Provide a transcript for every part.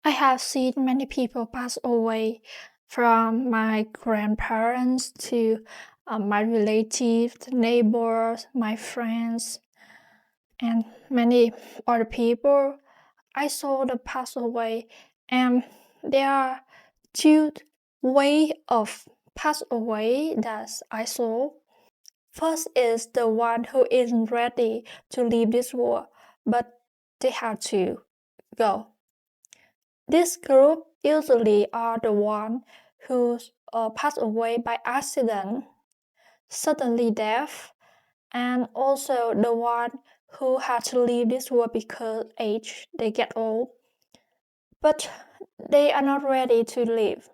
I have seen many people pass away, from my grandparents to my relatives, neighbors, my friends, and many other people. I saw them pass away, and there are two ways of pass away that I saw. First is the one who isn't ready to leave this world, but they have to go. This group usually are the one who pass away by accident, suddenly death, and also the one who had to leave this world because age, they get old. But they are not ready to leave.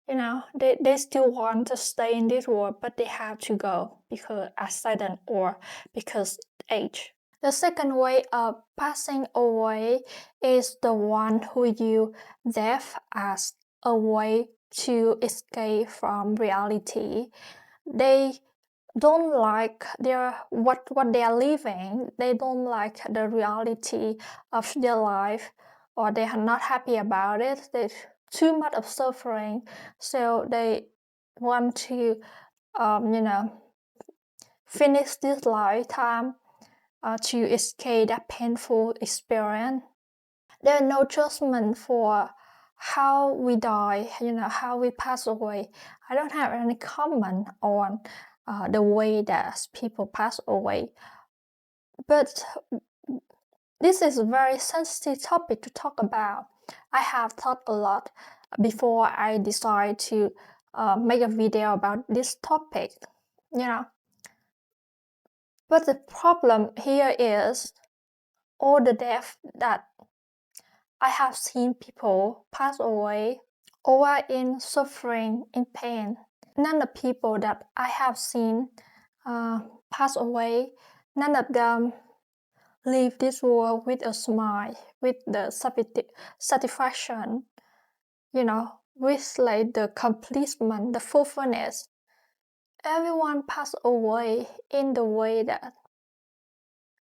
They still want to stay in this world, but they have to go because accident or because age. The second way of passing away is the one who use death as a way to escape from reality. They don't like what they are living. They don't like the reality of their life, or they are not happy about it. There's too much of suffering, so they want to, finish this lifetime to escape that painful experience. There are no judgment for how we die, how we pass away. I don't have any comment on the way that people pass away. But this is a very sensitive topic to talk about. I have thought a lot before I decide to make a video about this topic, But the problem here is all the death that I have seen people pass away or are in suffering, in pain. None of the people that I have seen pass away, none of them leave this world with a smile, with the satisfaction, with like the completion, the fulfillment. Everyone pass away in the way that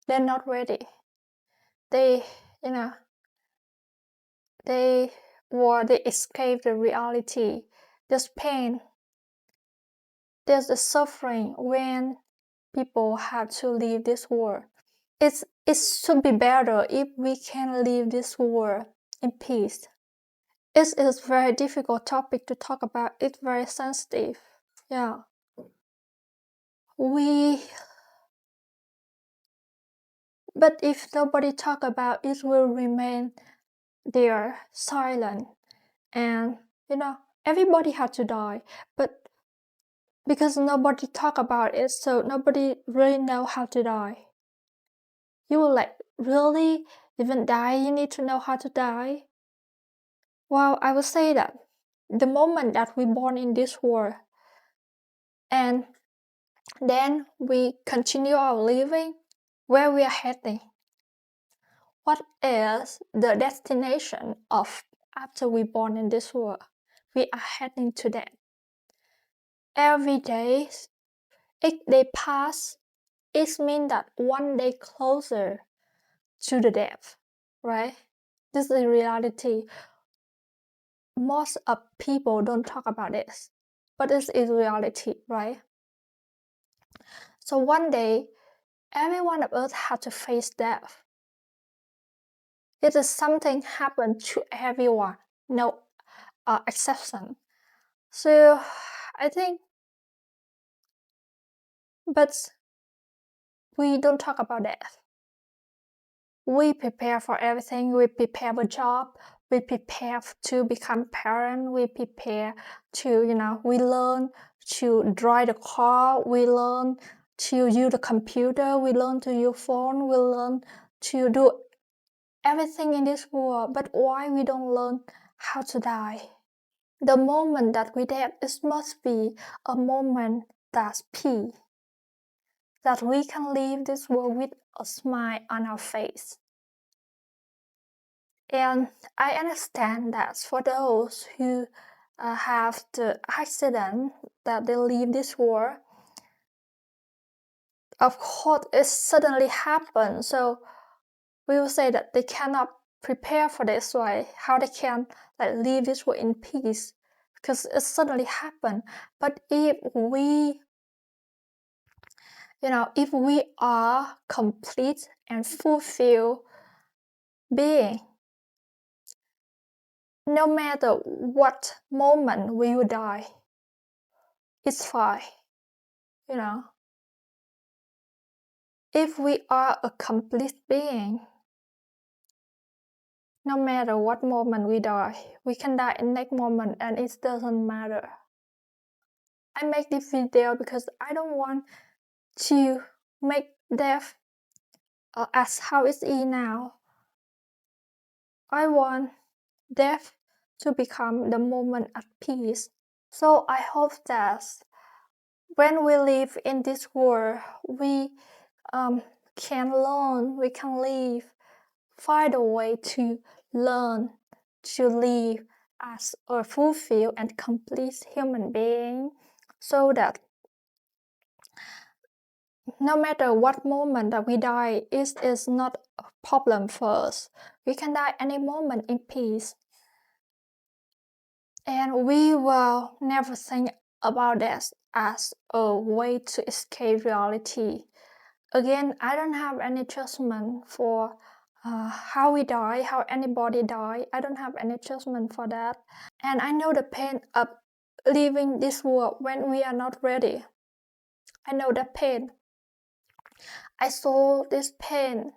they're not ready. They escape the reality. There's pain. There's the suffering when people have to leave this world. It should be better if we can leave this world in peace. It is a very difficult topic to talk about. It's very sensitive. Yeah. But if nobody talk about it, will remain there silent. And everybody had to die, but because nobody talk about it, so nobody really know how to die. You will really even die, you need to know how to die? Well, I would say that the moment that we born in this world, and then we continue our living, where we are heading. What is the destination of after we born in this world? We are heading to that. Every day, each day pass, it means that one day closer to the death, right? This is reality. Most of people don't talk about this, but this is reality, right? So one day, every one of us has to face death. It is something happen to everyone, no exception. So I think, but we don't talk about death. We prepare for everything. We prepare for job. We prepare to become parent. We prepare to, we learn to drive the car. We learn to use the computer. We learn to use phone. We learn to do everything in this world. But why we don't learn how to die? The moment that we die, it must be a moment that's peace, that we can leave this world with a smile on our face. And I understand that for those who have the accident that they leave this world, of course it suddenly happens, so we will say that they cannot prepare for this, right? How they can like leave this world in peace, because it suddenly happened. But if we, if we are complete and fulfilled being, no matter what moment we will die, it's fine. If we are a complete being, no matter what moment we die, we can die in next moment and it doesn't matter. I make this video because I don't want to make death as how it is now. I want death to become the moment at peace. So I hope that when we live in this world, we can learn, we can live, find a way to learn to live as a fulfilled and complete human being, so that no matter what moment that we die, it is not a problem for us. We can die any moment in peace. And we will never think about that as a way to escape reality. Again, I don't have any judgment for how we die, how anybody die. I don't have any judgment for that. And I know the pain of leaving this world when we are not ready. I know that pain. I saw this pain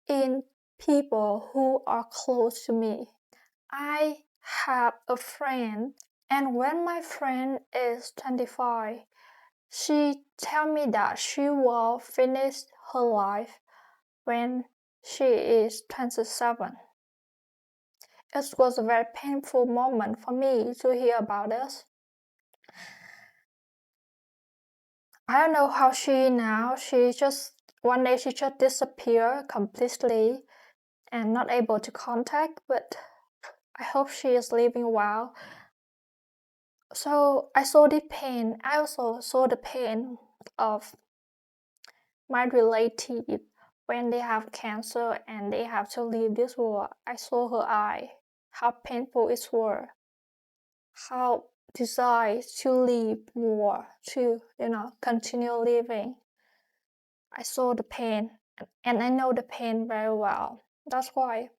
in people who are close to me. I have a friend, and when my friend is 25, she tell me that she will finish her life when she is 27. It was a very painful moment for me to hear about this. I don't know how she now. One day she just disappeared completely and not able to contact, but I hope she is living well. So I saw the pain. I also saw the pain of my relative when they have cancer and they have to leave this world. I saw her eye, how painful it was, how desire to live more, to continue living. I saw the pain, and I know the pain very well. That's why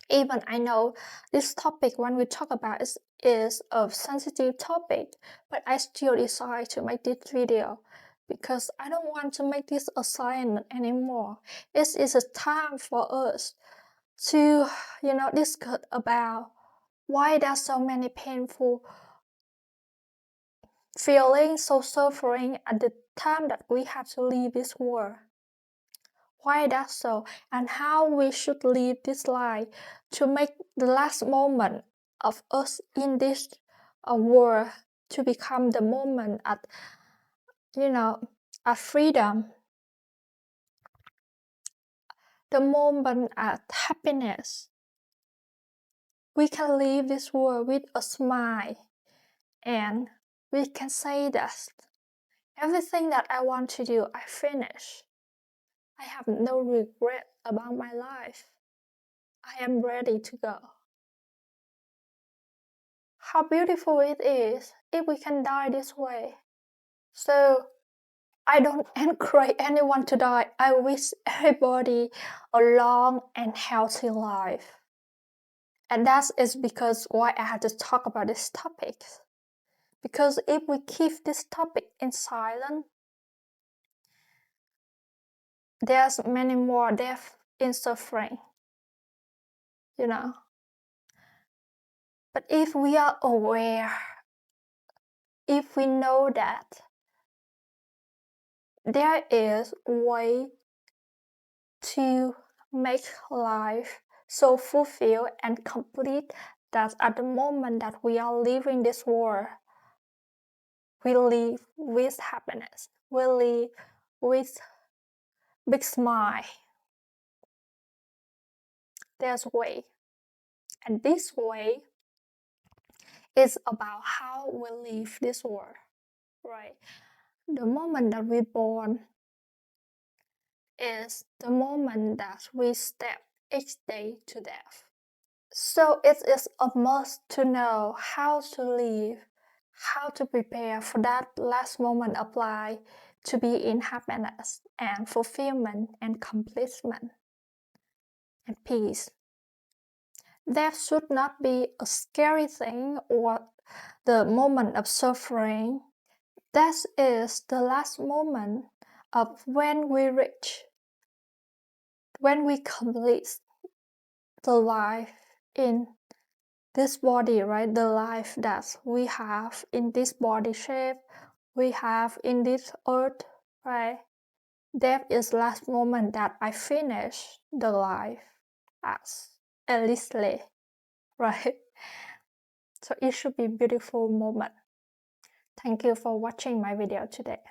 even I know this topic when we talk about is a sensitive topic, but I still decide to make this video because I don't want to make this a science anymore. It is a time for us to discuss about why there's so many painful feelings, so suffering at the time that we have to leave this world. Why that's so, and how we should live this life to make the last moment of us in this world to become the moment at at freedom, the moment at happiness. We can leave this world with a smile, and we can say that everything that I want to do, I finish. I have no regret about my life. I am ready to go. How beautiful it is if we can die this way. So I don't encourage anyone to die. I wish everybody a long and healthy life. And that is because why I had to talk about this topic. Because if we keep this topic in silence, there's many more death in suffering. But if we are aware, if we know that there is a way to make life so fulfilled and complete that at the moment that we are leaving this world, we live with happiness, we live with big smile. There's a way, and this way is about how we live this world, right? The moment that we're born is the moment that we step each day to death. So it is a must to know how to live, how to prepare for that last moment of life to be in happiness and fulfillment and completion and peace. Death should not be a scary thing or the moment of suffering. That is the last moment of when we complete the life in this body, right? The life that we have in this body shape, we have in this earth, right? Death is last moment that I finish the life as Alice, right? So it should be beautiful moment. Thank you for watching my video today.